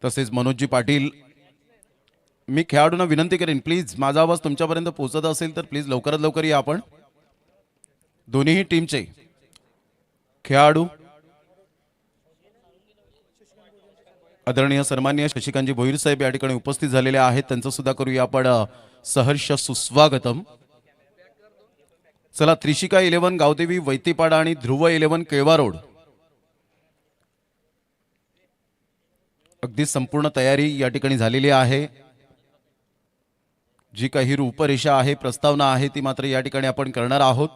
तसेच मनोजजी पाटील. मी खेळाडूंना विनंती करेन, प्लीज माझा आवाज तुमच्यापर्यंत पोहोचत असेल तर प्लीज लवकरात लवकर या. आपण दोन्हीही टीमचे खेळाडू आदरणीय सन्माननीय शशिकांतजी भोईर साहेब या ठिकाणी उपस्थित झालेले आहेत. त्यांचं सुद्धा करूया आपण सहर्ष सुस्वागतम. चला, त्रिशिका 11 गावदेवी वैतीपाडा आणि ध्रुव 11 केळवा रोड, अगदी संपूर्ण तयारी या ठिकाणी झालेली आहे. जी काही रूपरेषा आहे, प्रस्तावना आहे, ती मात्र या ठिकाणी आपण करणार आहोत.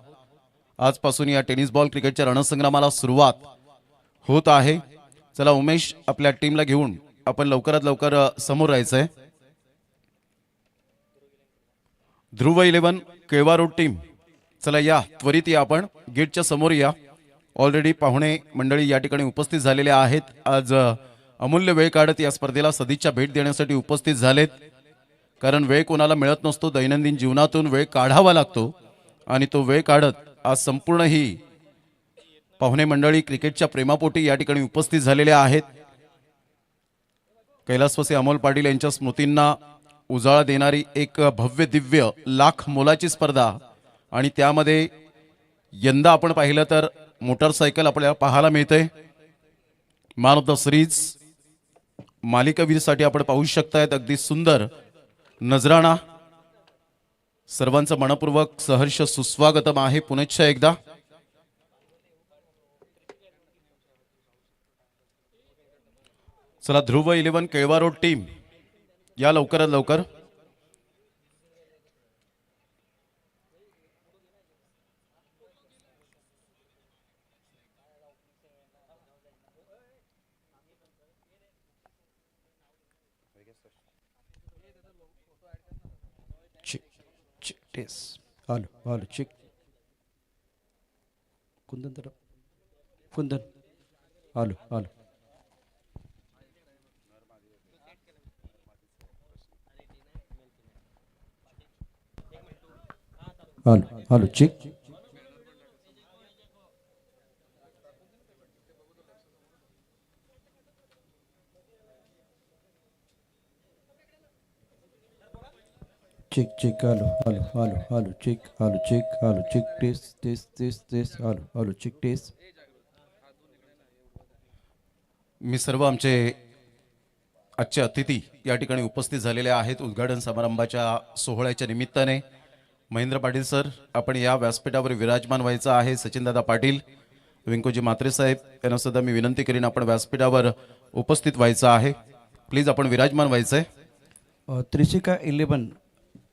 आजपासून या टेनिस बॉल क्रिकेटच्या रणसंग्रामाला सुरुवात होत आहे. चला उमेश, आपल्या टीमला घेऊन आपण लवकरात लवकर समोर राहायचंय. ध्रुव 11 केळवा रोड टीम, चला या, त्वरित या, आपण गेटच्या समोर या. ऑलरेडी पाहुणे मंडळी या ठिकाणी उपस्थित झालेले आहेत. आज अमूल्य वेळ काढत या स्पर्धेला सदिच्छा भेट देण्यासाठी उपस्थित झालेत. कारण वेळ कोणाला मिळत नसतो, दैनंदिन जीवनातून वेळ काढावा लागतो आणि तो वेळ काढत आज संपूर्ण ही पाहुणे मंडळी क्रिकेटच्या प्रेमापोटी या ठिकाणी उपस्थित झालेले आहेत. कैलासवासी अमोल पाटील यांच्या स्मृतींना उजाळा देणारी एक भव्य दिव्य लाख मोलाची स्पर्धा, आणि त्यामध्ये यंदा आपण पाहिलं तर मोटरसायकल आपल्याला पाहायला मिळते. मॅन ऑफ द सिरीज मालिकावीरसाठी आपण पाहू शकतायत. अगदी सुंदर नजराणा. सर्वांचं मनपूर्वक सहर्ष सुस्वागतम आहे पुनश्च एकदा. चला, ध्रुव 11 केळवा रोड टीम या लवकरात लवकर. हॅलो हॅलो चिक कुंदन तर Kundan hello hello hello hello check check check hello hello hello hello check hello check hello check test test test test hello hello check test. मी सर्व आमचे आजचे अतिथी या ठिकाणी उपस्थित झालेले आहेत उद्घाटन समारंभाच्या सोहळ्याच्या निमित्ताने. महेंद्र पाटील सर, आपण या व्यासपीठावर विराजमान व्हायचं आहे. सचिनदादा पाटील, व्यंकोजी म्हात्रे साहेब यांना सुद्धा मी विनंती करीन, आपण व्यासपीठावर उपस्थित व्हायचं आहे. प्लीज आपण विराजमान व्हायचंय. त्रिशिका 11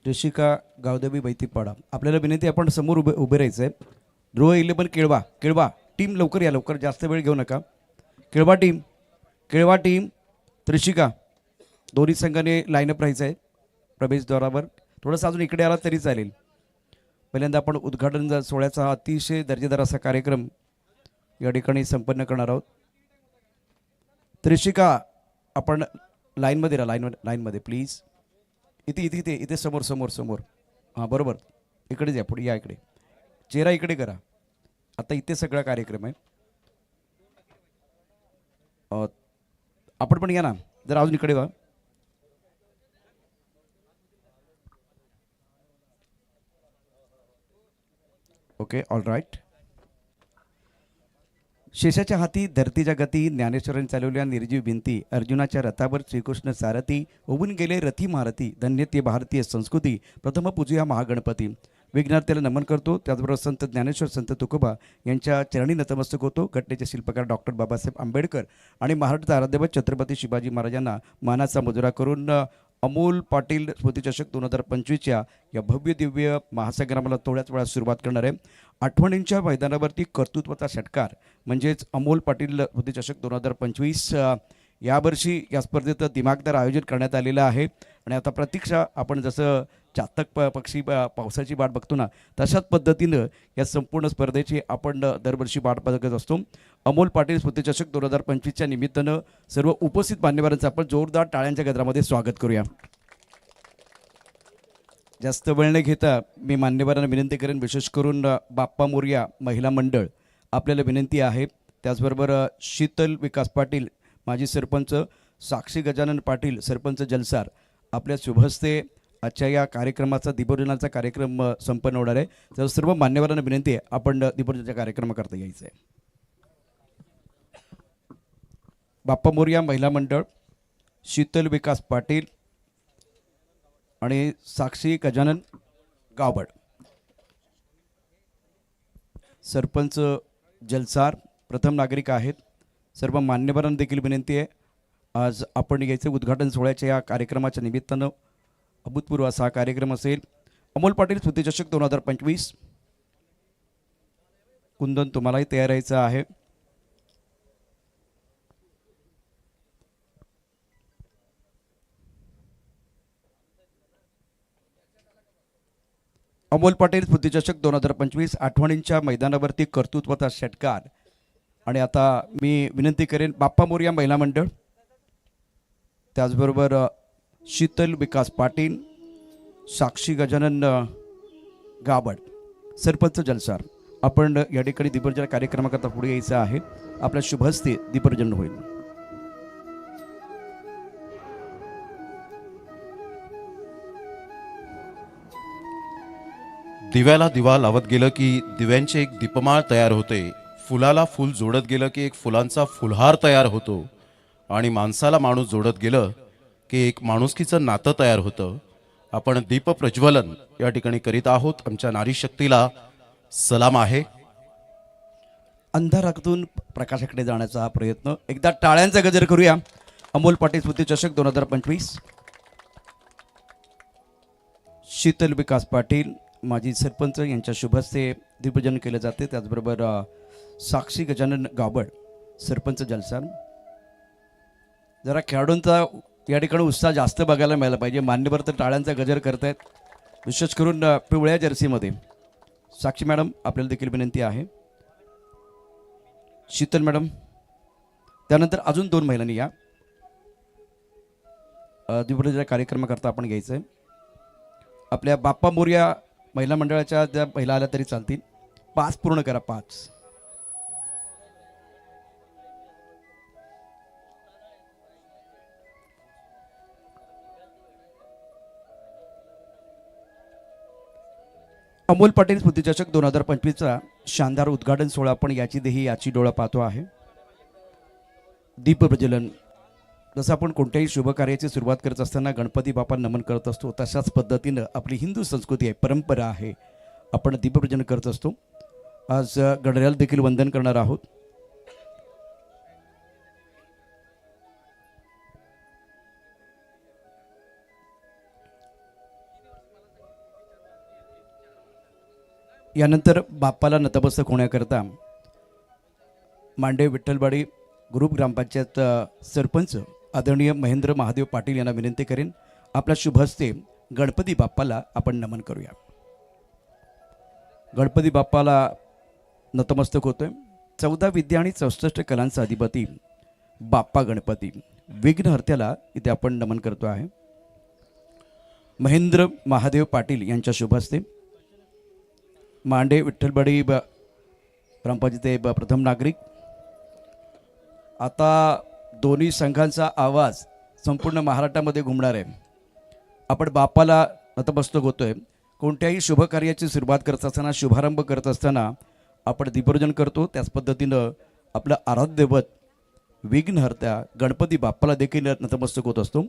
त्रिशिका गावदेवी बैतीपाडा, आपल्याला विनंती, आपण समोर उभे राहायचं आहे. ध्रुव 11 केळवा केळवा टीम लवकर या, लवकर, जास्त वेळ घेऊ नका. केळवा टीम त्रिशिका दोन्ही संघाने लाईनअप राहायचं आहे प्रवेशद्वारावर. थोडंसं अजून इकडे आला तरी चालेल. पहिल्यांदा आपण उद्घाटन सोहळ्याचा हा अतिशय दर्जेदार असा कार्यक्रम या ठिकाणी संपन्न करणार आहोत. त्रिशिका, आपण लाईनमध्ये राहा, लाईनमध्ये प्लीज. इथे इथे इथे इथे समोर समोर समोर, हां बरोबर, इकडे या, पुढे या, इकडे चेहरा इकडे करा. आता इथे सगळा कार्यक्रम आहे. आपण पण या ना, जरा अजून इकडे व्हा. Okay, all right. शेषाच्या हाती धरतीच्या गती, ज्ञानेश्वरांनी चालवल्या निर्जीव भिंती, अर्जुनाच्या रथावर श्रीकृष्ण सारथी, होऊन गेले रथी महारथी, धन्य ते भारतीय संस्कृती, प्रथम पूजूया महागणपती. विघ्नार्थ्याला नमन करतो. त्याचबरोबर संत ज्ञानेश्वर, संत तुकोबा यांच्या चरणी नतमस्तक होतो. घटनेचे शिल्पकार डॉक्टर बाबासाहेब आंबेडकर आणि महाराष्ट्राचा आराध्यवत छत्रपती शिवाजी महाराजांना मानाचा मुजरा करून अमोल पाटील स्मृतिचषक 2025च्या या भव्य दिव्य महासंग्रामाला थोड्याच वेळात सुरुवात करणार आहे. आठवणींच्या मैदानावरती कर्तृत्वाचा षटकार म्हणजेच अमोल पाटील स्मृतिचषक 2025 यावर्षी या स्पर्धेचं दिमागदार आयोजन करण्यात आलेलं आहे. आणि आता प्रतीक्षा, आपण जसं चातक पक्षी पावसाची वाट बघतो ना, तशाच पद्धतीनं या संपूर्ण स्पर्धेची आपण दरवर्षी वाट बघत असतो. अमोल पाटील स्मृतिचषक 2025च्या निमित्तानं सर्व उपस्थित मान्यवरांचं आपण जोरदार टाळ्यांच्या गजरामध्ये स्वागत करूया. जास्त वेळ न घेता मी मान्यवरांना विनंती करेन, विशेष करून बाप्पा मोरया महिला मंडळ, आपल्याला विनंती आहे. त्याचबरोबर शीतल विकास पाटील माजी सरपंच, साक्षी गजानन पाटील सरपंच जलसार आपल्या शुभहस्ते आजच्या या कार्यक्रमाचा दीपोर्जनाचा कार्यक्रम संपन्न होणार आहे. तर सर्व मान्यवरांना विनंती आहे आपण दीपोर्जनाच्या कार्यक्रमाकरता यायचं आहे. बाप्पा मोरया महिला मंडळ, शीतल विकास पाटील आणि साक्षी गजानन गावड, सरपंच जलसार प्रथम नागरिक आहेत. सर्व मान्यवरांना देखील विनंती आहे आज आपण यायचे उद्घाटन सोहळ्याच्या या कार्यक्रमाच्या निमित्तानं अभूतपूर्व असा हा कार्यक्रम असेल. अमोल पाटील स्मृतिचषक 2025. कुंदन तुम्हालाही तयार राहायचं आहे. अमोल पाटील स्मृतिचषक 2025 आठवणींच्या मैदानावरती कर्तृत्वाचा षटकार. आणि आता मी विनंती करेन बाप्पा मोरया महिला मंडळ, त्याचबरोबर शीतल विकास पाटील, साक्षी गजानन गाबड, सरपंच जलसार आपण या ठिकाणी दीपोर्जन कार्यक्रमाकरता पुढे यायचं आहे. आपल्या शुभहस्ते दीपोर्जन होईल. दिव्याला दिवा लावत गेलं की दिव्यांचे एक दीपमाळ तयार होते. फुलाला फूल जोडत गेलं की एक फुलांचा फुलहार तयार होतो. आणि माणसाला माणूस जोडत गेलं की एक माणुसकीचं नातं तयार होतं. आपण दीप प्रज्वलन या ठिकाणी करीत आहोत. आमच्या नारी शक्तीला सलाम आहे. अंधारातून प्रकाशाकडे जाण्याचा हा प्रयत्न. एकदा टाळ्यांचा गजर करूया. अमोल पाटील स्मृतिचषक 2025. शीतल विकास पाटील माजी सरपंच यांच्या शुभहस्ते दीपपूजन केले जाते. त्याचबरोबर साक्षी गजानन गाबड, सरपंच जलसार. जरा खेळाडूंचा या ठिकाणी उत्साह जास्त बघायला मिळाला पाहिजे. मान्यवर तर टाळ्यांचा गजर करतायत, विशेष करून पिवळ्या जर्सीमध्ये. साक्षी मॅडम आपल्याला देखील विनंती आहे. शीतल मॅडम, त्यानंतर अजून 2 महिलांनी या दीपोर्जनाच्या कार्यक्रमाकरता आपण घ्यायचं आहे. आपल्या बाप्पा मोरया महिला मंडळाच्या ज्या महिला आल्या तरी चालतील. 5 पूर्ण करा. 5. अमोल पाटील स्मृतिचषक 2025चा शानदार उद्घाटन सोहळा आपण याची देही याची डोळा पाहतो आहे. दीप प्रज्वलन. जसं आपण कोणत्याही शुभ कार्याची सुरुवात करत असताना गणपती बाप्पा नमन करत असतो, तशाच पद्धतीनं आपली हिंदू संस्कृती आहे, परंपरा आहे, आपण दीपप्रज्वलन करत असतो. आज गणरायाला देखील वंदन करणार आहोत. यानंतर बाप्पाला नतमस्तक होण्याकरता मांडे विठ्ठलवाडी ग्रुप ग्रामपंचायत सरपंच आदरणीय महेंद्र महादेव पाटील यांना विनंती करेन आपल्या शुभ हस्ते गणपती बाप्पाला आपण नमन करूया. गणपती बाप्पाला नतमस्तक होतोय. 14 विद्या आणि 64 कलांचा अधिपती बाप्पा गणपती विघ्नहर्त्याला इथे आपण नमन करतो आहे. महेंद्र महादेव पाटील यांच्या शुभ हस्ते मांडे विठ्ठलवाडी ग्रामपंचायत प्रथम नागरिक. आता दोन्ही संघांचा आवाज संपूर्ण महाराष्ट्रामध्ये घुमणार आहे. आपण बाप्पाला नतमस्तक होतोय. कोणत्याही शुभ कार्याची सुरुवात करत असताना, शुभारंभ करत असताना आपण दीपपूजन करतो. त्याच पद्धतीनं आपलं आराध्य दैवत विघ्नहर्त्या गणपती बाप्पाला देखील नतमस्तक होत असतो.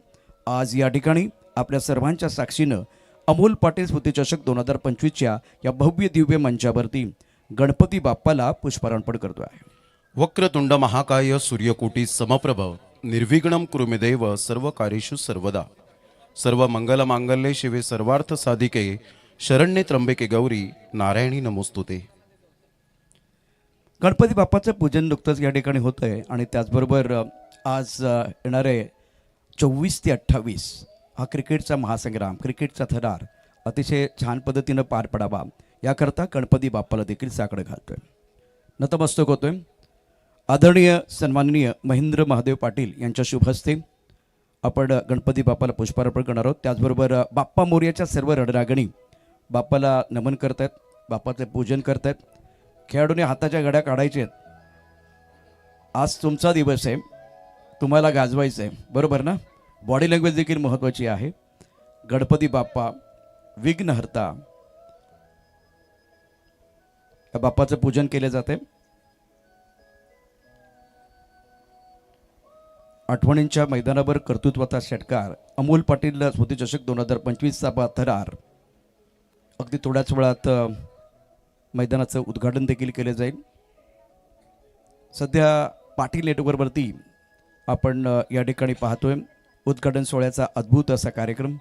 आज या ठिकाणी आपल्या सर्वांच्या साक्षीनं अमोल पाटील स्मृतिचषक 2025च्या या भव्य दिव्य मंचावरती गणपती बाप्पाला पुष्पार्पण करतो आहे. वक्रतुंड महाकाय सूर्यकोटी समप्रभ निर्विघ्नं कुरु मे देव सर्व कार्येषु सर्वदा. सर्व मंगल मांगल्ये शिवे सर्वार्थ साधिके शरण्ये त्र्यंबके गौरी नारायणी नमोस्तुते. गणपती बाप्पाचं पूजन नुकतंच या ठिकाणी होतं आहे आणि त्याचबरोबर आज येणारे 24 ते 28 हा क्रिकेटचा महासंग्राम, क्रिकेटचा थरार अतिशय छान पद्धतीनं पार पडावा याकरता गणपती बाप्पाला देखील साकडं घालतोय, नतमस्तक होतोय. आदरणीय सन्माननीय महेंद्र महादेव पाटील यांच्या शुभ हस्ते आपण गणपती बाप्पाला पुष्पार्पण करणार आहोत. त्याचबरोबर बाप्पा मोरयाच्या सर्व रणरागिणी बाप्पाला नमन करत आहेत, बाप्पाचे पूजन करत आहेत. खेळाडूने हाताच्या घड्या काढायच्या आहेत. आज तुमचा दिवस आहे. तुम्हाला गाजवायचं आहे, बरोबर ना? बॉडी लँग्वेज देखील महत्त्वाची आहे. गणपती बाप्पा विघ्नहर्ता, या बाप्पाचं पूजन केले जाते. आठवणींच्या मैदानावर कर्तृत्वाचा षटकार, अमोल पाटील स्मृतिचषक 2025चा थरार. अगदी थोड्याच वेळात मैदानाचं उद्घाटन देखील केले जाईल. सध्या पाटील नेटवर्कवरती आपण या ठिकाणी पाहतोय उद्घाटन सोहळ्याचा अद्भुत असा कार्यक्रम.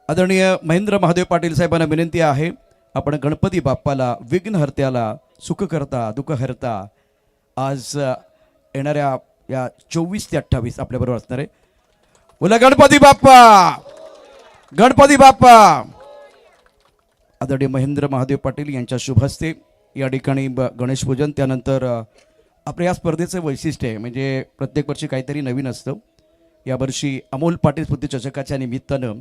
आदरणीय महेंद्र महादेव पाटील साहेबांना विनंती आहे, आपण गणपती बाप्पाला विघ्नहर्त्याला सुखकर्ता दुःखहर्ता आज येणाऱ्या या 24 ते 28 आपल्याबरोबर असणार आहे. बोला गणपती बाप्पा, गणपती बाप्पा. आदरणीय महेंद्र महादेव पाटील यांच्या शुभ हस्ते या ठिकाणी गणेश पूजन. त्यानंतर आपल्या या स्पर्धेचं वैशिष्ट्य आहे म्हणजे प्रत्येक वर्षी काहीतरी नवीन असतं. यावर्षी अमोल पाटील स्मृतिचषकाच्या निमित्तानं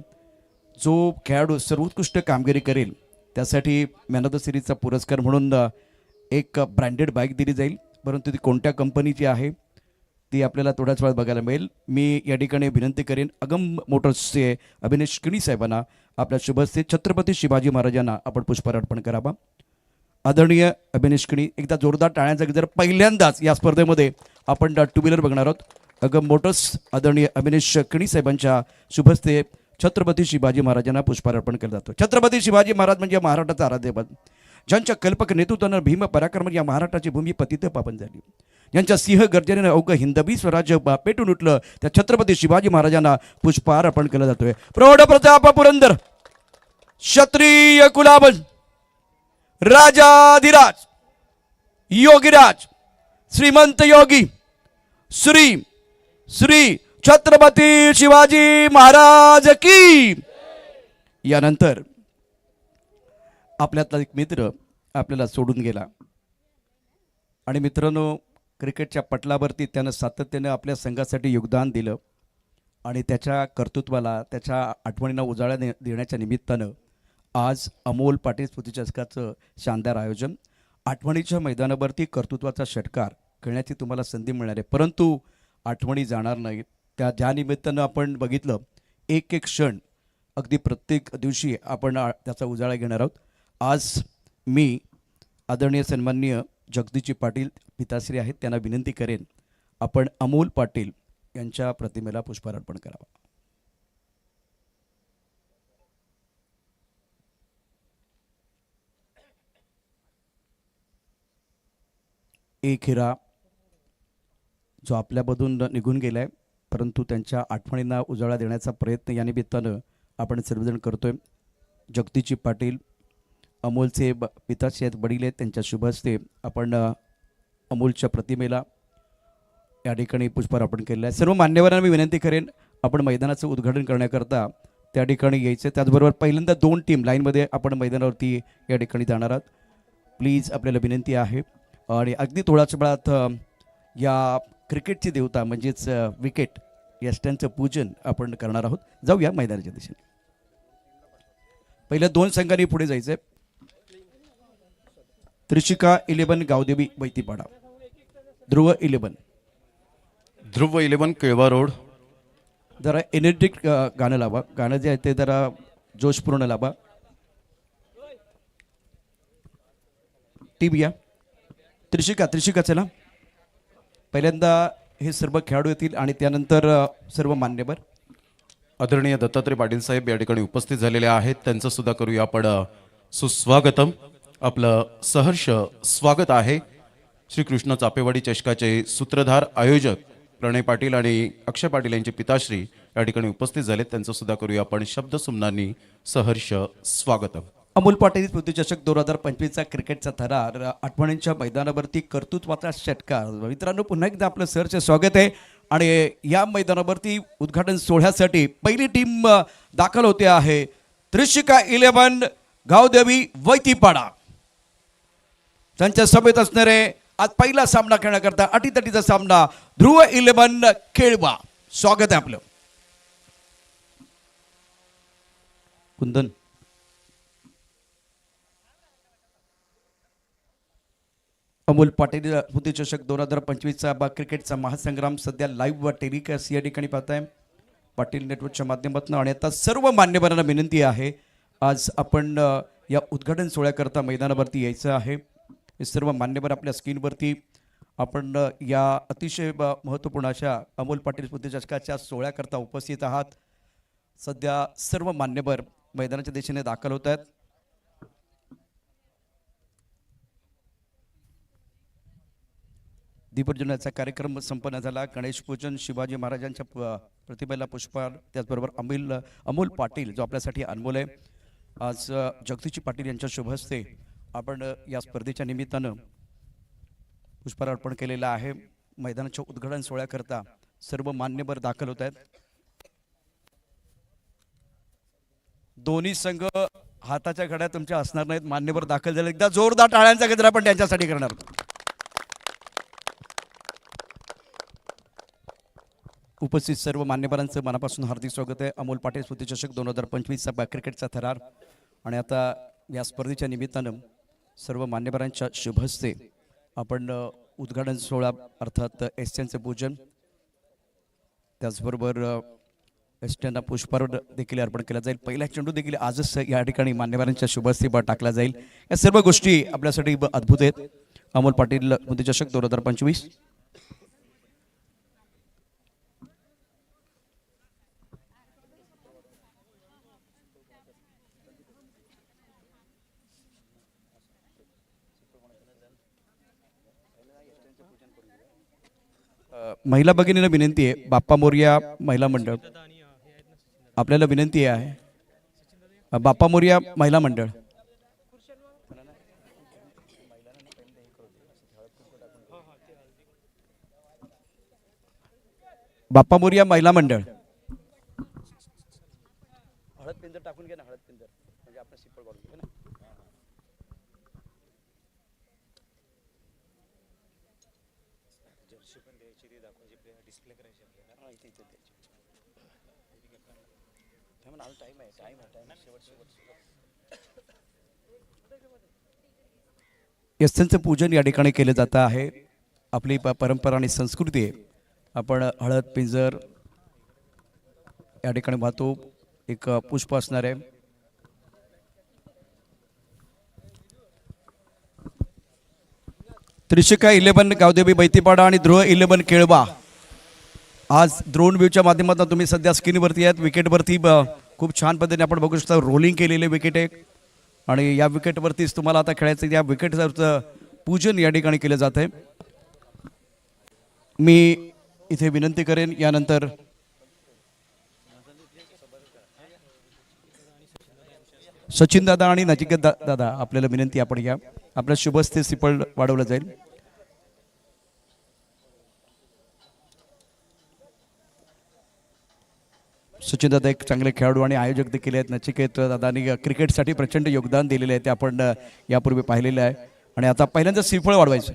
जो खेळाडू सर्वोत्कृष्ट कामगिरी करेल त्यासाठी मॅन ऑफ द सिरीजचा पुरस्कार म्हणून एक ब्रँडेड बाईक दिली जाईल. परंतु ती कोणत्या कंपनीची आहे ती आपल्याला थोड्याच वेळात बघायला मिळेल. मी या ठिकाणी विनंती करेन अगम मोटर्सचे अभिनेश किणी साहेबांना आपल्या शुभ हस्ते छत्रपती शिवाजी महाराजांना आपण पुष्पहार अर्पण करावा. आदरणीय अभिनेश किणी, एकदा जोरदार टाळ्यांचा जर पहिल्यांदाच या स्पर्धेमध्ये आपण टू व्हीलर बघणार आहोत. अगम मोटर्स आदरणीय अभिनेश किणी साहेबांच्या शुभ हस्ते छत्रपती शिवाजी महाराजांना पुष्पहार अर्पण केला जातो. छत्रपती शिवाजी महाराज म्हणजे महाराष्ट्राचा आराध्यदैवत, ज्यांच्या कल्पक नेतृत्वानं भीम पराक्रम या महाराष्ट्राची भूमी पतित पावन झाली, ज्यांच्या सिंह गर्जनेनं अवघं हिंदवी स्वराज्य पेटून उठलं, त्या छत्रपती शिवाजी महाराजांना पुष्पहार अर्पण केला जातोय. प्रौढ प्रताप पुरंदर क्षत्रिय कुलाबल राजाधिराज योगीराज श्रीमंत योगी श्री श्री छत्रपती शिवाजी महाराज की. यानंतर आपल्यातला एक मित्र आपल्याला सोडून गेला आणि मित्रांनो क्रिकेटच्या पटलावरती त्यानं सातत्यानं आपल्या संघासाठी योगदान दिलं आणि त्याच्या कर्तृत्वाला त्याच्या आठवणींना उजाळा देण्याच्या निमित्तानं आज अमोल पाटील स्मृतिचषकाचं शानदार आयोजन. आठवणीच्या मैदानावरती कर्तृत्वाचा षटकार खेळण्याची तुम्हाला संधी मिळणार आहे, परंतु आठवणी जाणार नाहीत. ज्या निमित्तानं आपण बघितलं एक एक क्षण अगदी प्रत्येक दिवशी आपण त्याचा उजाळा घेणार आहोत. आज मी आदरणीय सन्माननीय जगदीशजी पाटील पिताश्री आहेत त्यांना विनंती करेन आपण अमोल पाटील यांच्या प्रतिमेला पुष्पहार अर्पण करावा. एक हिरा जो आपल्यामधून निघून गेलाय, परंतु त्यांच्या आठवणींना उजाळा देण्याचा प्रयत्न या निमित्तानं आपण सर्वजण करतोय. जगदीशजी पाटील अमोलचे पिताश्री आहेत, वडील आहेत, त्यांच्या शुभ हस्ते आपण अमोलच्या प्रतिमेला या ठिकाणी पुष्पहार अर्पण केलेलं आहे. सर्व मान्यवरांना मी विनंती करेन आपण मैदानाचं उद्घाटन करण्याकरता त्या ठिकाणी यायचं. त्याचबरोबर पहिल्यांदा 2 टीम लाईनमध्ये आपण मैदानावरती या ठिकाणी जाणार आहात. प्लीज आपल्याला विनंती आहे. आणि अगदी थोड्याच वेळात या क्रिकेटची देवता म्हणजेच विकेट या स्टँडचं पूजन आपण करणार आहोत. जाऊया मैदानाच्या दिशेने. पहिल्या 2 संघांनी पुढे जायचं. त्रिशिका 11 गावदेवी बैतीपाडा, ध्रुव 11 केळवा रोड. जरा एनर्जेटिक गाणं लावा, गाणं जे आहे ते जरा जोशपूर्ण लावा. टीम या त्रिशिका चला. पहिल्यांदा हे सर्व खेळाडू येतील आणि त्यानंतर सर्व मान्यवर. आदरणीय दत्तात्रय पाटील साहेब या ठिकाणी उपस्थित झालेले आहेत, त्यांचं सुद्धा करूया आपण सुस्वागतम. आपलं सहर्ष स्वागत आहे. श्री कृष्ण चापेवाडी चषकाचे सूत्रधार आयोजक प्रणय पाटील आणि अक्षय पाटील यांचे पिताश्री या ठिकाणी उपस्थित झालेत, त्यांचं सुद्धा करूया आपण शब्दसुमनांनी सहर्ष स्वागतम. अमोल पाटील स्मृतिचषक 2025चा क्रिकेटचा थरार, आठवणींच्या मैदानावरती कर्तृत्वाचा षटकार. मित्रांनो पुन्हा एकदा आपलं सहर्ष स्वागत आहे. आणि या मैदानावरती उद्घाटन सोहळ्यासाठी पहिली टीम दाखल होते आहे त्रिशिका 11 गावदेवी वैतीपाडा. त्यांच्या सभेत असणारे आज पहिला सामना खेळण्याकरता अटीतटीचा सामना ध्रुव 11 केळवा. स्वागत आहे आपलं. कुंदन अमोल पाटील स्मृती चषक 2025चा क्रिकेटचा महासंग्राम सध्या लाईव्ह व टेलिकास्ट या ठिकाणी पाहताय पाटील नेटवर्कच्या माध्यमातून. आणि आता सर्व मान्यवरांना विनंती आहे, आज आपण या उद्घाटन सोहळ्याकरता मैदानावरती यायचं आहे. हे सर्व मान्यवर आपल्या स्क्रीनवरती आपण या अतिशय महत्त्वपूर्ण अशा अमोल पाटील स्मृती चषकाच्या सोहळ्याकरता उपस्थित आहात. सध्या सर्व मान्यवर मैदानाच्या दिशेने दाखल होत आहेत. दीपप्रज्वलनाचा कार्यक्रम संपन्न झाला. गणेश पूजन, शिवाजी महाराजांच्या प्रतिमेला पुष्पहार, त्याचबरोबर अमोल पाटील जो आपल्यासाठी अनमोल आहे, आज जगदीश पाटील यांच्या शुभ हस्ते आपण या स्पर्धेच्या निमित्तानं पुष्पहार अर्पण केलेला आहे. मैदानाच्या उद्घाटन सोहळ्याकरता सर्व मान्यवर दाखल होत आहेत. दोन्ही संघ हाताच्या घड्या तुमच्या असणार नाहीत. मान्यवर दाखल झाले, एकदा जोरदार टाळ्यांचा गजर आपण त्यांच्यासाठी करणार. उपस्थित सर्व मान्यवरांचं मनापासून हार्दिक स्वागत आहे. अमोल पाटील स्मृती चषक 2025चा क्रिकेटचा थरार. आणि आता या स्पर्धेच्या निमित्तानं सर्व मान्यवरांच्या शुभ हस्ते आपण उद्घाटन सोहळा अर्थात एसटीएनचं पूजन, त्याचबरोबर एसटीएनला पुष्पहार देखील अर्पण केला जाईल. पहिला चेंडू देखील आजच या ठिकाणी मान्यवरांच्या शुभ हस्ते टाकला जाईल. या सर्व गोष्टी आपल्यासाठी अद्भुत आहेत. अमोल पाटील स्मृती चषक 2025. महिला भगिनीला विनंती आहे, बाप्पा मोरया महिला मंडळ आपल्याला विनंती आहे. बाप्पा मोरया महिला मंडळ, बाप्पा मोरया महिला मंडळ. हळद पिंजर टाकून घ्या ना, हळद पिंजर म्हणजे आपण सिंपल काढून घ्या ना. एसटीएनचं पूजन या ठिकाणी केलं जातं आहे. आपली परंपरा आणि संस्कृती आहे. आपण हळद पिंजर या ठिकाणी वाहतो. एक पुष्प असणार आहे. त्रिशिका 11 गावदेवी बैतीपाडा आणि ध्रुव 11 केळवा आज ड्रोन व्ह्यूच्या माध्यमातून तुम्ही सध्या स्क्रीनवरती आहेत. विकेटवरती खूप छान पद्धतीने आपण बघू शकता रोलिंग केलेले विकेट आहे. आणि या विकेटवरतीच तुम्हाला आता खेळायचं. या विकेटचं पूजन या ठिकाणी केलं जात आहे. मी इथे विनंती करेन, यानंतर सचिन दादा आणि नचिकेत दादा आपल्याला विनंती, आपण या आपल्या शुभ हस्ते सिपल वाढवलं जाईल. सचिन दादा एक चांगले खेळाडू आणि आयोजक देखील आहेत. नचिकेत दादांनी क्रिकेटसाठी प्रचंड योगदान दिलेले आहे, ते आपण यापूर्वी पाहिलेलं आहे. आणि आता पहिल्यांदा श्रीफळ वाढवायचं.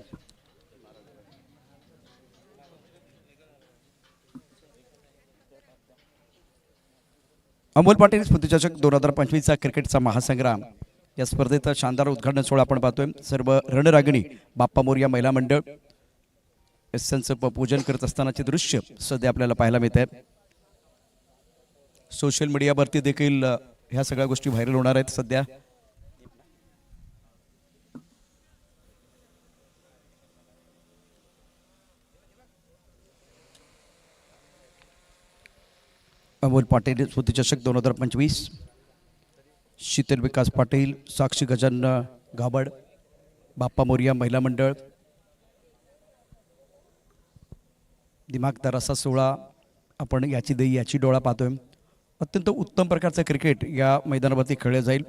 अमोल पाटील स्मृती चषक 2025चा क्रिकेटचा महासंग्राम या स्पर्धेचा शानदार उद्घाटन सोहळा आपण पाहतोय. सर्व रणरागिणी बाप्पा मोरया महिला मंडळ एसटीएनचं पूजन करत असतानाचे दृश्य सध्या आपल्याला पाहायला मिळत आहे. सोशल मीडियावरती देखील ह्या सगळ्या गोष्टी व्हायरल होणार आहेत सध्या. अमोल पाटील स्मृती चषक 2025, शीतल विकास पाटील, साक्षी गजानन गाबड, बाप्पा मोरया महिला मंडळ. दिमागदार असा सोहळा आपण याची दही याची डोळा पाहतोय. अत्यंत उत्तम प्रकारचं क्रिकेट या मैदानावरती खेळलं जाईल.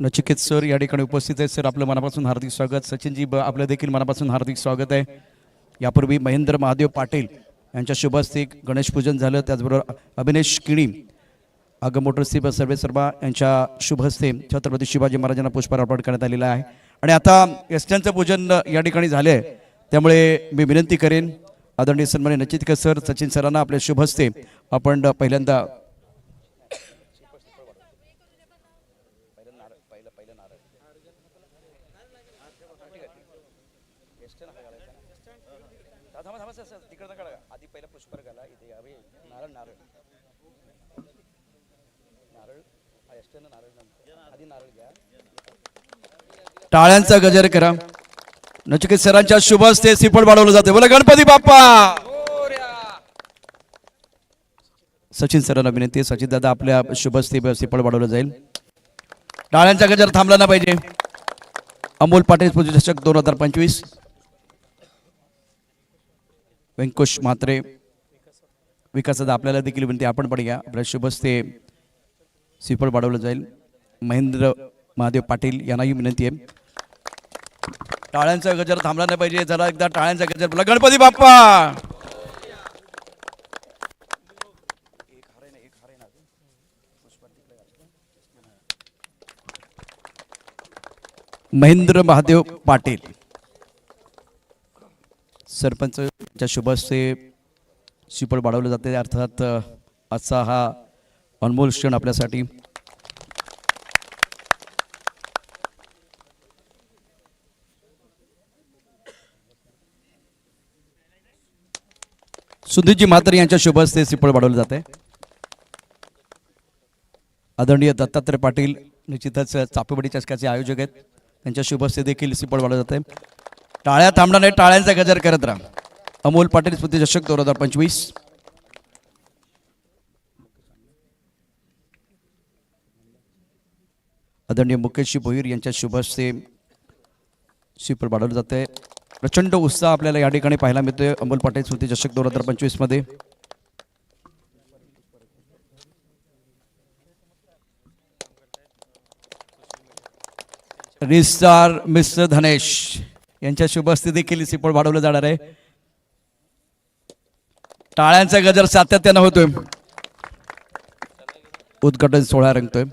नचिकेत सर या ठिकाणी उपस्थित आहेत. सर आपलं मनापासून हार्दिक स्वागत. सचिनजी आपलं देखील मनापासून हार्दिक स्वागत आहे. यापूर्वी महेंद्र महादेव पाटील यांच्या शुभ हस्ते गणेश पूजन झालं. त्याचबरोबर अभिनेश किणी आगमोटरसी सर्वेसर्वा यांच्या शुभ हस्ते छत्रपती शिवाजी महाराजांना पुष्पहार अर्पण करण्यात आलेला आहे. आणि आता एसटीएनचं पूजन या ठिकाणी झाले, त्यामुळे मी विनंती करेन आदरणीय सन्माननीय नचितकर सर, सचिन सरांना आपल्या शुभ हस्ते आपण पहिल्यांदा टाळ्यांचा गजर करा. नचिकेत सरांच्या शुभ हस्ते श्रीफळ वाढवलं जाते. बोला गणपती बाप्पा. सचिन सरांना विनंती आहे, सचिन दादा आपल्या शुभ हस्ते श्रीफळ वाढवलं जाईल. टाळ्यांचा गजर थांबला ना पाहिजे. अमोल पाटील स्मृती चषक 2025. व्यंकुश म्हात्रे, विकास दादा आपल्याला देखील विनंती, आपण पण या. आपल्या शुभ हस्ते श्रीफळ वाढवलं जाईल. महेंद्र महादेव पाटील यांनाही विनंती आहे. टाळ्यांचा गजर थांबला नाही पाहिजे. जरा एकदा टाळ्यांचा गजर. बोला गणपती बाप्पा. महेंद्र महादेव पाटील सरपंचच्या शुभ हस्ते श्रीफळ वाढवलं जाते. अर्थात असा हा अनमोल क्षण आपल्यासाठी. सुधीरजी म्हात्रे यांच्या शुभ हस्ते श्रीफळ वाढवलं जाते. आदरणीय दत्तात्रय पाटील निश्चितच चापेवाडी चषकाचे आयोजक आहेत, त्यांच्या शुभ हस्ते देखील श्रीफळ वाढवलं जाते. टाळ्या थांबणार नाही, टाळ्यांचा गजर करत राहा. अमोल पाटील स्मृती चषक 2025. आदरणीय मुकेशजी भोईर यांच्या शुभ हस्ते श्रीफळ वाढवलं जाते. प्रचंड उत्साह आपल्याला या ठिकाणी पाहायला मिळतोय अमोल पाटील स्मृती चषक 2025 मध्ये. रिस्टार मिस्टर धनेश यांच्या शुभ हस्ते देखील श्रीफळ वाढवलं जाणार आहे. टाळ्यांचा गजर सातत्यानं होतोय. उद्घाटन सोहळा रंगतोय.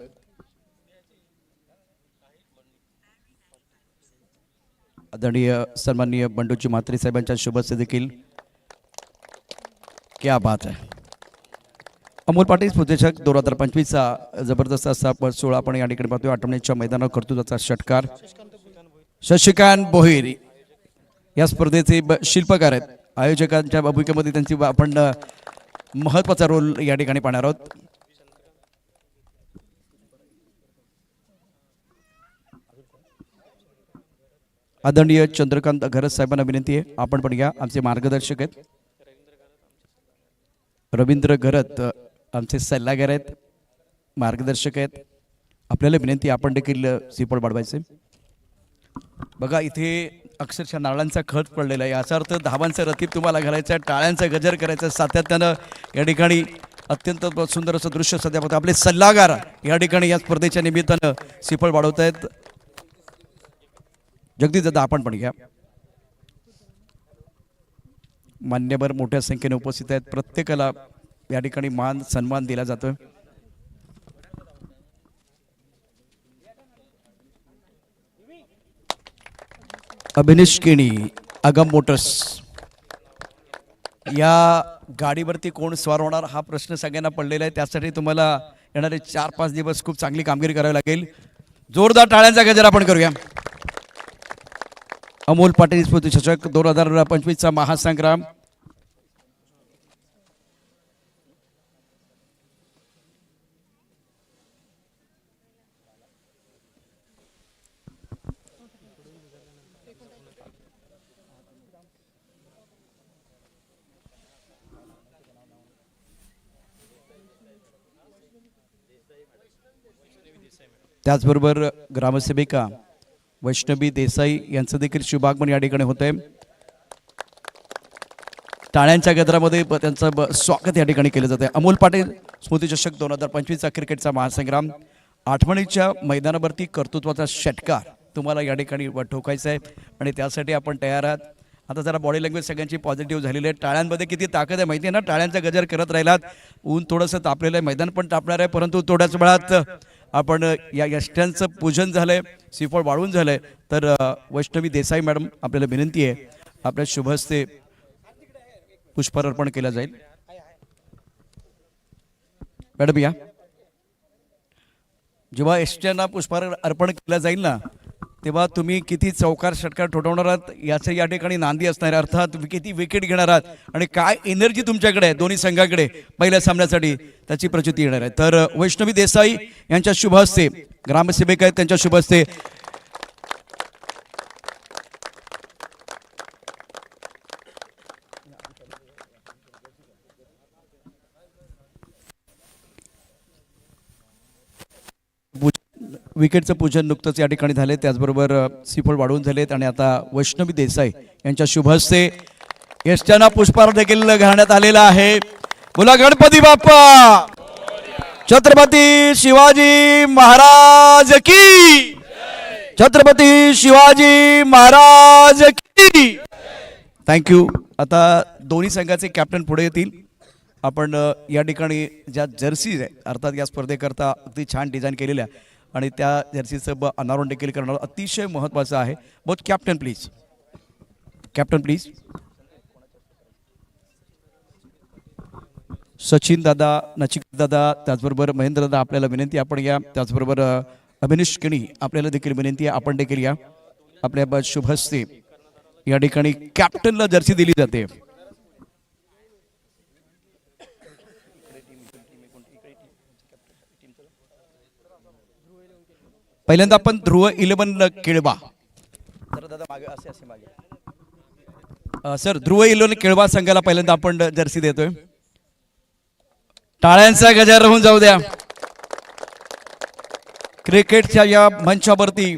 आदरणीय सन्माननीय बंडूजी म्हात्रे साहेबांच्या शुभ हस्ते देखील. क्या बात आहे. अमोल पाटील स्मृती चषक 2025चा जबरदस्त असा सोहळा आपण या ठिकाणी पाहतोय. आठवणीच्या मैदानावर कर्तृत्वाचा षटकार. शशिकांत भोईर या स्पर्धेचे शिल्पकार आहेत. आयोजकांच्या भूमिकेमध्ये त्यांची आपण महत्वाचा रोल या ठिकाणी पाहणार आहोत. आदरणीय चंद्रकांत घरत साहेबांना विनंती आहे, आपण पण या. आमचे मार्गदर्शक आहेत. रवींद्र घरत आमचे सल्लागार आहेत, मार्गदर्शक आहेत. आपल्याला विनंती, आपण देखील श्रीफळ वाढवायचे. बघा इथे अक्षरशः नारळांचा खत पडलेला आहे. याचा अर्थ धावांचा रतीब तुम्हाला घालायचा आहे, टाळ्यांचा गजर करायचा सातत्यानं. या ठिकाणी अत्यंत सुंदर असं दृश्य सध्या पाहतो. आपले सल्लागार या ठिकाणी या स्पर्धेच्या निमित्तानं श्रीफळ वाढवत आहेत. जगदीश दादा आपण पण घ्या. मान्यवर मोठ्या संख्येने उपस्थित आहेत. प्रत्येकाला या ठिकाणी मान सन्मान दिला जातोय. अभिनिश केणी, आगम मोटर्स. या गाडीवरती कोण स्वार होणार हा प्रश्न सगळ्यांना पडलेला आहे. त्यासाठी तुम्हाला येणारे 4-5 दिवस खूप चांगली कामगिरी करावी लागेल. जोरदार टाळ्यांचा गजर आपण करूया. अमोल पाटील स्मृती चषक 2025चा महासंग्राम. त्याचबरोबर ग्रामसेविका वैष्णवी देसाई यांचं देखील शुभागमन या ठिकाणी होतंय. टाळ्यांच्या गजरामध्ये त्यांचं स्वागत या ठिकाणी केलं जाते. अमोल पाटील स्मृती चषक 2025चा क्रिकेटचा महासंग्राम. आठवणीच्या मैदानावरती कर्तृत्वाचा षटकार तुम्हाला या ठिकाणी ठोकायचा आहे आणि त्यासाठी आपण तयार आहात. आता जरा बॉडी लँग्वेज सगळ्यांची पॉझिटिव्ह झालेली आहे. टाळ्यांमध्ये किती ताकद आहे माहिती आहे ना. टाळ्यांचा गजर करत राहिलात. ऊन थोडंसं तापलेलं आहे, मैदान पण तापणार आहे, परंतु थोड्याच वेळात आपण या यष्ट्यांचं पूजन झालंय, श्रीफळ वाढवून झालंय. तर वैष्णवी देसाई मॅडम आपल्याला विनंती आहे, आपल्या शुभ हस्ते पुष्पहार अर्पण केला जाईल. मॅडम या. जेव्हा एसट्यांना पुष्पहार अर्पण केला जाईल ना, तेव्हा तुम्ही किती चौकार षटकार ठोठावणार आहात याचं या ठिकाणी नांदी असणार आहे. अर्थात किती विकेट घेणार आहात आणि काय एनर्जी तुमच्याकडे आहे दोन्ही संघाकडे पहिल्या सामन्यासाठी, त्याची प्रचिती येणार आहे. तर वैष्णवी देसाई यांच्या शुभ हस्ते, ग्रामसेवक आहेत त्यांच्या शुभ हस्ते विकेटचं पूजन नुकतंच या ठिकाणी झाले. त्याचबरोबर श्रीफळ वाढवून झालेत आणि आता वैष्णवी देसाई यांच्या शुभ हस्ते यष्टांना पुष्पहार देखील घालण्यात आलेला आहे. बोला गणपती बाप्पा, छत्रपती शिवाजी महाराज की, छत्रपती शिवाजी महाराज की. थँक्यू. आता दोन्ही संघाचे कॅप्टन पुढे येतील. आपण या ठिकाणी ज्या जर्सीज आहे अर्थात या स्पर्धेकरता अगदी छान डिझाईन केलेल्या आणि त्या जर्सीचं अनावरण देखील करणं अतिशय महत्त्वाचं आहे. Both captain please, captain please. Sachin दादा, नचिकेत दादा, त्याचबरोबर महेंद्र दादा आपल्याला विनंती आपण या. त्याचबरोबर अभिनिश किणी आपल्याला देखील विनंती आहे आपण देखील या. आपल्या शुभ हस्ते या ठिकाणी कॅप्टनला जर्सी दिली जाते. पहिल्यांदा आपण ध्रुव 11 केळवा सर, ध्रुव 11 केळवा संघाला पहिल्यांदा आपण जर्सी देतोय. टाळ्यांचा गजर होऊन जाऊ द्या. क्रिकेटच्या या मंचावरती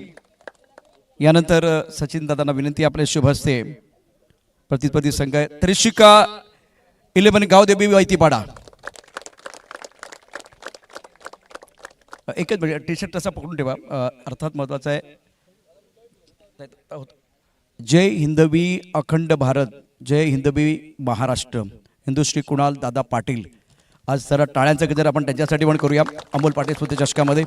यानंतर सचिन दादांना विनंती आपल्या शुभ हस्ते प्रतिस्पर्धी संघ त्रिशिका 11 गावदेवी वैतीपाडा. एकच मिनिट, टी शर्ट तसा पकडून ठेवा. अर्थात महत्वाचं आहे. जय हिंदवी अखंड भारत, जय हिंदवी महाराष्ट्र, हिंदुश्री कुणाल दादा पाटील. आज जरा टाळ्यांचा गजर आपण त्यांच्यासाठी पण करूया अमोल पाटील स्मृती चषकामध्ये.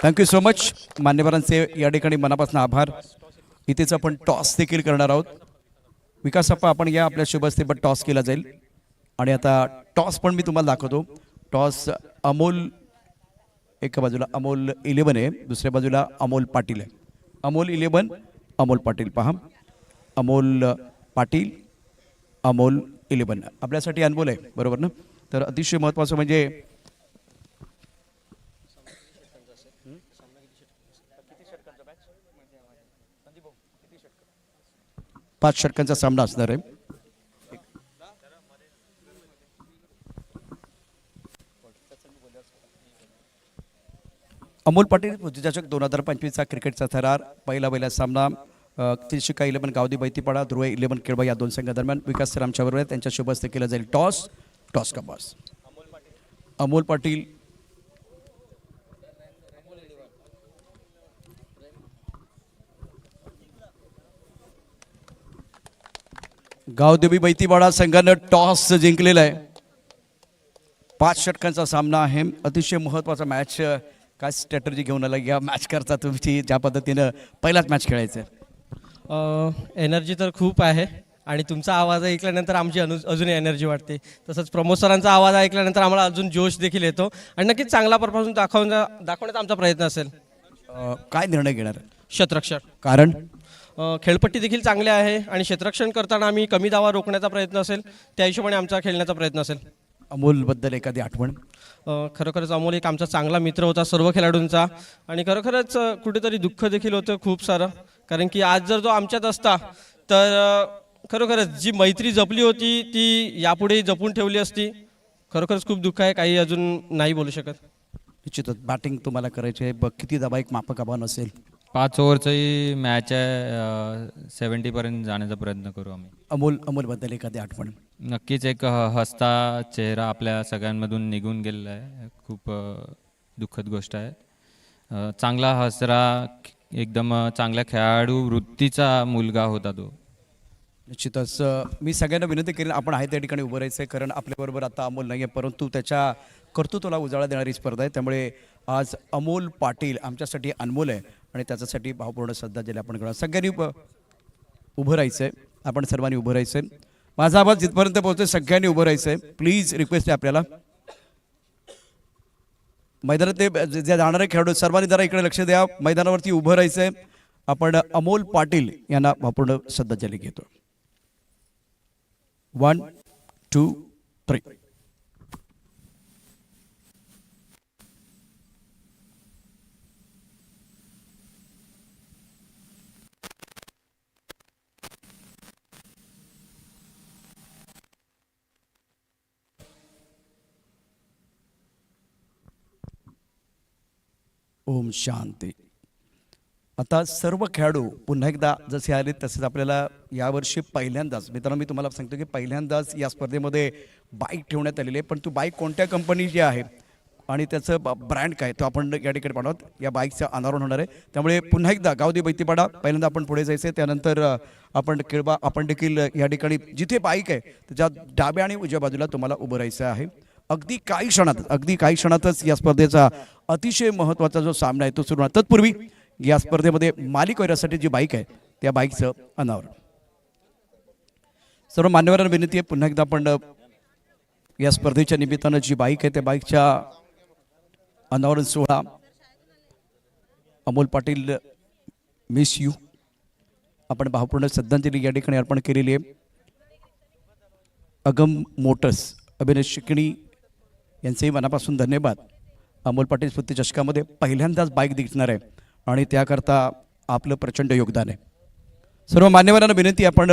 Thank you so much. मान्यवरांचे या ठिकाणी मनापासून आभार. इथेच आपण टॉस देखील करणार आहोत. विकास अप्पा आपण या आपल्या शुभ हस्ते टॉस केला जाईल. आणि आता टॉस पण मी तुम्हाला दाखवतो. टॉस अमोल एका बाजूला अमोल 11 आहे, दुसऱ्या बाजूला अमोल पाटील आहे. अमोल 11 अमोल पाटील. पहा, अमोल पाटील अमोल 11 आपल्यासाठी अनमोल आहे, बरोबर ना. तर अतिशय महत्त्वाचं म्हणजे 5 षटकांचा सामना असणार आहे. अमोल पाटील चषक 2025चा क्रिकेटचा थरार. पहिला सामना त्रिशिका 11 गावदी बैतीपाडा, ध्रुव 11 केळवा या दोन संघादरम्यान. विकास सर आमच्याबरोबर आहे, त्यांच्या शुभ हस्ते केला जाईल टॉस. टॉस का बॉस. अमोल पाटील गावदेवी बैतीवाडा संघानं टॉस जिंकलेला आहे. 5 षटकांचा सामना आहे. अतिशय महत्त्वाचा मॅच. काय स्ट्रॅटर्जी घेऊन आला या मॅच करता तुमची, ज्या पद्धतीनं पहिलाच मॅच खेळायचं आहे? एनर्जी तर खूप आहे आणि तुमचा आवाज ऐकल्यानंतर आमची अजूनही एनर्जी वाटते. तसंच प्रमोद सरांचा आवाज ऐकल्यानंतर आम्हाला अजून जोश देखील येतो आणि नक्कीच चांगला परफॉर्मन्स दाखवण्याचा आमचा प्रयत्न असेल. काय निर्णय घेणार? क्षेत्ररक्षण. कारण खेळपट्टी देखील चांगली आहे आणि क्षेत्ररक्षण करताना आम्ही कमी धावा रोखण्याचा प्रयत्न असेल, त्या हिशोबाने आमचा खेळण्याचा प्रयत्न असेल. अमोलबद्दल एखादी आठवण? खरोखरच अमोल एक आमचा चांगला मित्र होता सर्व खेळाडूंचा आणि खरोखरच कुठेतरी दुःख देखील होतं खूप सारं. कारण की आज जर तो आमच्यात असता तर खरोखरच जी मैत्री जपली होती ती यापुढेही जपून ठेवली असती. खरोखरच खूप दुःख आहे, काही अजून नाही बोलू शकत. निश्चितच बॅटिंग तुम्हाला करायची आहे. किती धावा एक माफक आव्हान असेल? 5 ओव्हरची मॅच आहे, 70पर्यंत जाण्याचा प्रयत्न करू आम्ही. अमोलबद्दल एखादी आठवण? नक्कीच एक हसता चेहरा आपल्या सगळ्यांमधून निघून गेलेला आहे. खूप दुःखद गोष्ट आहे. चांगला हसरा, एकदम चांगल्या खेळाडू वृत्तीचा मुलगा होता तो. निश्चितच मी सगळ्यांना विनंती करेन आपण आहे त्या ठिकाणी उभं राहायचं आहे. कारण आपल्याबरोबर आता अमोल नाही आहे, परंतु त्याच्या कर्तृत्वाला उजाळा देणारी स्पर्धा आहे. त्यामुळे आज अमोल पाटील आमच्यासाठी अनमोल आहे आणि त्याच्यासाठी भावपूर्ण श्रद्धांजली आपण करा. सगळ्यांनी उभं राहायचं आहे. आपण सर्वांनी उभं राहायचं आहे. माझा आवाज जिथपर्यंत पोहोचतोय सगळ्यांनी उभं राहायचं आहे. प्लीज रिक्वेस्ट आहे आपल्याला. मैदानात ते जे जाणारे खेळाडू सर्वांनी जरा इकडे लक्ष द्या. मैदानावरती उभं राहायचं आहे. आपण अमोल पाटील यांना पूर्ण श्रद्धांजली घेतो. 1 2 3. ओम शांती. आता सर्व खेळाडू पुन्हा एकदा जसे आले तसेच आपल्याला यावर्षी पहिल्यांदाच, मित्रांनो मी तुम्हाला सांगतो की पहिल्यांदाच या स्पर्धेमध्ये बाईक ठेवण्यात आलेली आहे. पण तू बाईक कोणत्या कंपनीची आहे आणि त्याचं ब्रँड काय तो आपण या ठिकाणी पाहत. या बाईकचं अनावरण होणार आहे. त्यामुळे पुन्हा एकदा गावदी बैतीपाडा पहिल्यांदा आपण पुढे जायचं आहे. त्यानंतर आपण केळबा आपण देखील या ठिकाणी जिथे बाईक आहे त्याच्या डाव्या आणि उजव्या बाजूला तुम्हाला उभं राहायचं आहे. अगदी काही क्षणातच या स्पर्धेचा अतिशय महत्त्वाचा जो सामना आहे तो सुरू होणार. तत्पूर्वी या स्पर्धेमध्ये मालिक वैरासाठी जी बाईक आहे त्या बाईकचं अनावरण. सर्व मान्यवरांना विनंती आहे पुन्हा एकदा आपण या स्पर्धेच्या निमित्तानं जी बाईक आहे त्या बाईकच्या अनावरण सोहळा अमोल पाटील मिस यू आपण भावपूर्ण श्रद्धांजली या ठिकाणी अर्पण केलेली आहे. अगम मोटर्स अभिनय शिकणी यांचेही मनापासून धन्यवाद. अमोल पाटील स्मृती चषकामध्ये पहिल्यांदाच बाईक दिसणार आहे आणि त्याकरता आपलं प्रचंड योगदान आहे. सर्व मान्यवरांना विनंती आपण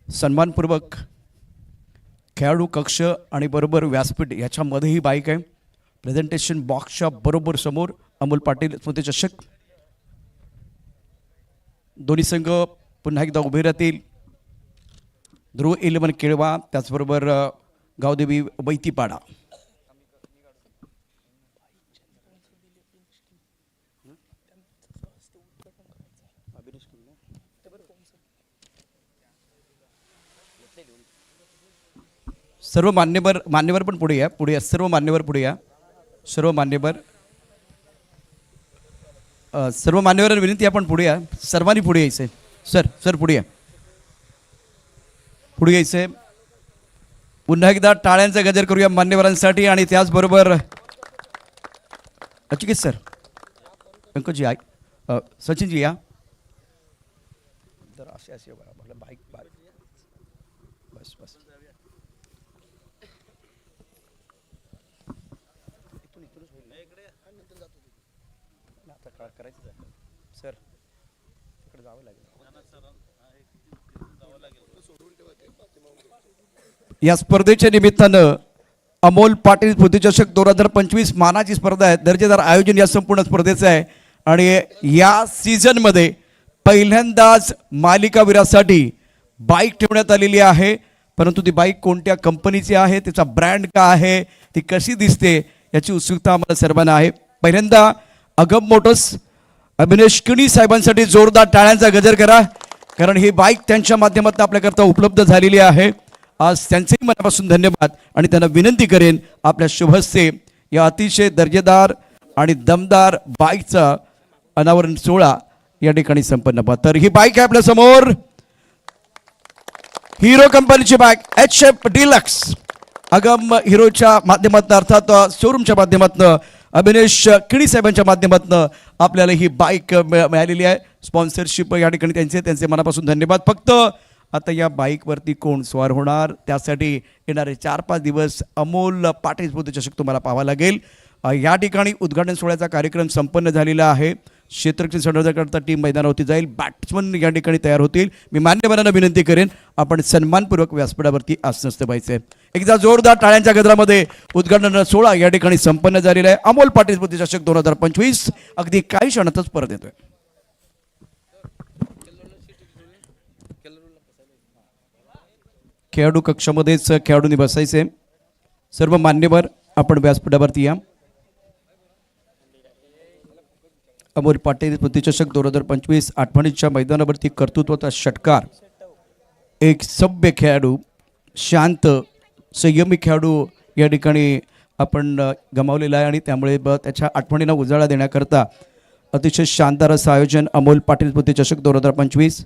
सन्मानपूर्वक खेळाडू कक्ष आणि बरोबर व्यासपीठ याच्यामध्ये ही बाईक आहे. प्रेझेंटेशन बॉक्सच्या बरोबर समोर अमोल पाटील स्मृती चषक. दोन्ही संघ पुन्हा एकदा उभे राहतील. ध्रुव 11 केळवा त्याचबरोबर गावदेवी बैतीपाडा. सर्व मान्यवर पण पुढे या सर्व मान्यवर पुढे या. सर्व मान्यवरांना विनंती आपण पुढे या. सर्वांनी पुढे यायचंय. सर पुढे या. पुढे यायचंय. पुन्हा एकदा टाळ्यांचा गजर करूया मान्यवरांसाठी. आणि त्याचबरोबर अचिकेत सर, पंकजी आहे, सचिनजी या. तर असे बाईक बस करायचं सर तिकडे जावं लागेल. या स्पर्धेच्या निमित्तानं अमोल पाटील स्मृती चषक 2025 मानाची स्पर्धा आहे. दर्जेदार आयोजन या संपूर्ण स्पर्धेचं आहे. आणि या सीझनमध्ये पहिल्यांदाच मालिकावीरासाठी बाईक ठेवण्यात आलेली आहे. परंतु ती बाईक कोणत्या कंपनीची आहे, त्याचा ब्रँड काय आहे, ती कशी दिसते याची उत्सुकता आम्हाला सर्वांना आहे. पहिल्यांदा अगम मोटर्स अभिनय शिकणी साहेबांसाठी जोरदार टाळ्यांचा गजर करा. कारण ही बाईक त्यांच्या माध्यमातून आपल्याकरता उपलब्ध झालेली आहे. आज त्यांचेही मनापासून धन्यवाद. आणि त्यांना विनंती करेन आपल्या शुभ हस्ते या अतिशय दर्जेदार आणि दमदार बाईकचा अनावरण सोहळा या ठिकाणी संपन्न व्हा. तर ही बाईक आहे आपल्या समोर, हिरो कंपनीची बाईक HF डिलक्स. अगम हिरोच्या माध्यमातून अर्थात शोरूमच्या माध्यमातून अभिनेश किणी साहेबांच्या माध्यमातून आपल्याला ही बाईक मिळालेली आहे. स्पॉन्सरशिप या ठिकाणी त्यांचे मनापासून धन्यवाद. फक्त आता या बाईकवरती कोण स्वार होणार त्यासाठी येणारे 4-5 दिवस अमोल पाटील स्मृती चषक तुम्हाला पाहावा लागेल. या ठिकाणी उद्घाटन सोहळ्याचा कार्यक्रम संपन्न झालेला आहे. क्षेत्ररक्षण संवर्धनाकरता टीम मैदानावरती जाईल. बॅट्समन या ठिकाणी तयार होतील. मी मान्यवरांना विनंती करेन आपण सन्मानपूर्वक व्यासपीठावरती आसनस्थ व्हायचे. एकदा जोरदार टाळ्यांच्या गजरामध्ये उद्घाटन सोहळा या ठिकाणी संपन्न झालेला आहे. अमोल पाटील स्मृती चषक 2025 अगदी काही क्षणातच परत येतोय. खेळाडू कक्षामध्येच खेळाडूंनी बसायचे. सर्व मान्यवर आपण व्यासपीठावरती या. अमोल पाटील स्मृती चषक 2025 आठवणीच्या मैदानावरती कर्तृत्वाचा षटकार. एक सभ्य खेळाडू, शांत संयमी खेळाडू या ठिकाणी आपण गमावलेला आहे. आणि त्यामुळे त्याच्या आठवणींना उजाळा देण्याकरता अतिशय शानदार असं आयोजन अमोल पाटील स्मृती चषक 2025.